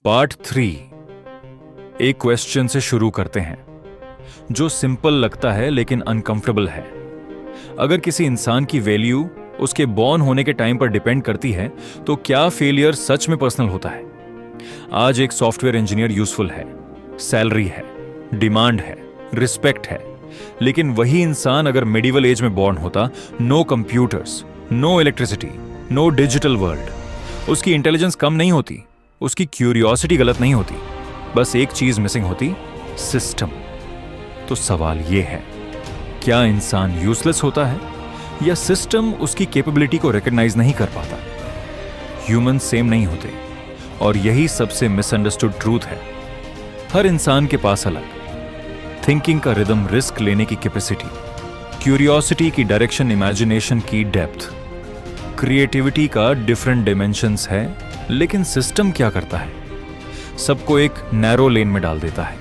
Part 3 एक question से शुरू करते हैं जो सिंपल लगता है लेकिन अनकंफर्टेबल है। अगर किसी इंसान की वैल्यू उसके बॉर्न होने के टाइम पर डिपेंड करती है तो क्या फेलियर सच में पर्सनल होता है? आज एक सॉफ्टवेयर इंजीनियर यूजफुल है, सैलरी है, डिमांड है, रिस्पेक्ट है, लेकिन वही इंसान अगर मिडिवल एज में बॉर्न होता, no computers, no electricity, no digital world, उसकी इंटेलिजेंस कम नहीं होती, उसकी क्यूरियोसिटी गलत नहीं होती, बस एक चीज मिसिंग होती, सिस्टम। तो सवाल यह है, क्या इंसान यूजलेस होता है या सिस्टम उसकी कैपेबिलिटी को रिकॉग्नाइज नहीं कर पाता? ह्यूमन सेम नहीं होते और यही सबसे मिसअंडरस्टूड ट्रूथ है। हर इंसान के पास अलग थिंकिंग का रिदम, रिस्क लेने की कैपेसिटी, क्यूरियोसिटी की डायरेक्शन, इमेजिनेशन की डेप्थ, क्रिएटिविटी का डिफरेंट डिमेंशंस है। लेकिन सिस्टम क्या करता है? सबको एक नैरो लेन में डाल देता है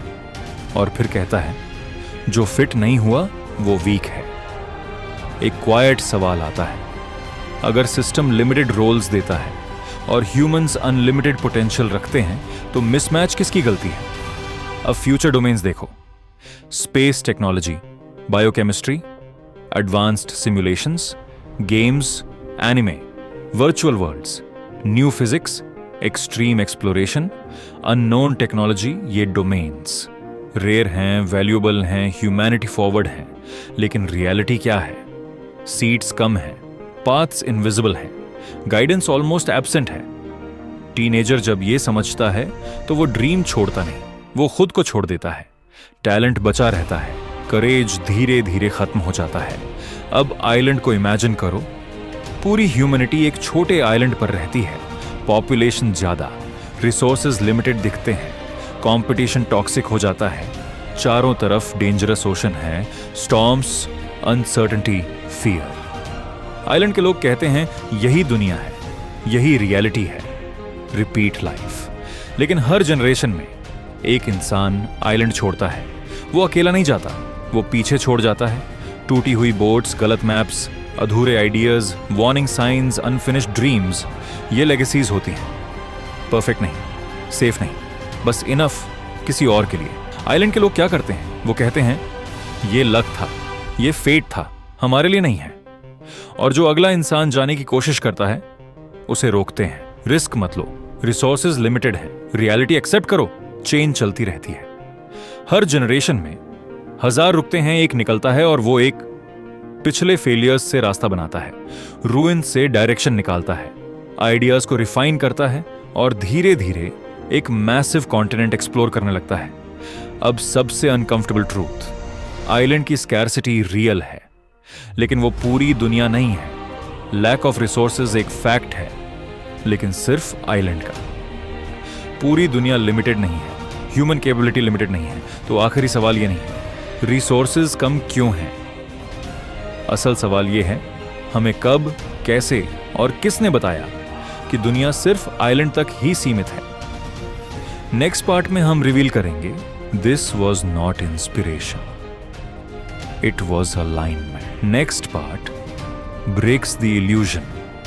और फिर कहता है जो फिट नहीं हुआ वो वीक है। एक क्वाइट सवाल आता है, अगर सिस्टम लिमिटेड रोल्स देता है और ह्यूमंस अनलिमिटेड पोटेंशियल रखते हैं तो मिसमैच किसकी गलती है? अब फ्यूचर डोमेन्स देखो, space technology, biochemistry, advanced simulations, games, anime, virtual worlds, new physics, extreme exploration, unknown technology. ये डोमेन्स रेयर हैं, वैल्यूएबल हैं, ह्यूमैनिटी फॉरवर्ड हैं, लेकिन रियलिटी क्या है? सीट्स कम हैं, पाथ्स इनविजिबल हैं, गाइडेंस ऑलमोस्ट एब्सेंट है। टीनेजर जब ये समझता है तो वो ड्रीम छोड़ता नहीं, वो खुद को छोड़ देता है। टैलेंट बचा रहता है, करेज धीरे धीरे खत्म हो जाता है। अब आइलैंड को इमेजिन करो, पूरी ह्यूमैनिटी एक छोटे आइलैंड पर रहती है, पॉपुलेशन ज्यादा, रिसोर्सेज लिमिटेड दिखते हैं, कंपटीशन टॉक्सिक हो जाता है, चारों तरफ डेंजरस ओशन है, स्टॉर्म्स, अनसर्टेनिटी, फियर। आइलैंड के लोग कहते हैं यही दुनिया है, यही रियलिटी है, रिपीट लाइफ। लेकिन हर जनरेशन में एक इंसान आइलैंड छोड़ता है। वो अकेला नहीं जाता, वो पीछे छोड़ जाता है टूटी हुई बोट्स, गलत मैप्स, अधूरे ideas, warning science, unfinished dreams. ये लेगेसीज होती हैं, परफेक्ट नहीं, सेफ नहीं, बस इनफ किसी और के लिए। आइलैंड के लोग क्या करते हैं? वो कहते हैं ये लक था, ये फेट था, हमारे लिए नहीं है। और जो अगला इंसान जाने की कोशिश करता है उसे रोकते हैं, रिस्क मत लो, रिसोर्सेज लिमिटेड है, रियलिटी एक्सेप्ट करो। चेन चलती रहती है। हर जनरेशन में 1000 रुकते हैं, एक निकलता है और वो एक पिछले फेलियर्स से रास्ता बनाता है, रूइन से डायरेक्शन निकालता है, आइडियाज को रिफाइन करता है और धीरे धीरे एक मैसिव कॉन्टिनेंट एक्सप्लोर करने लगता है। अब सबसे अनकंफर्टेबल ट्रूथ, आइलैंड की स्कैर्सिटी रियल है, लेकिन वो पूरी दुनिया नहीं है। लैक ऑफ रिसोर्सेज एक फैक्ट है, लेकिन सिर्फ आइलैंड का। पूरी दुनिया लिमिटेड नहीं है, ह्यूमन कैपेबिलिटी लिमिटेड नहीं है। तो आखिरी सवाल ये नहीं है रिसोर्सेज कम क्यों हैं, असल सवाल ये है हमें कब, कैसे और किसने बताया कि दुनिया सिर्फ आइलैंड तक ही सीमित है। नेक्स्ट पार्ट में हम रिवील करेंगे this was not inspiration, it was alignment. Next part breaks the illusion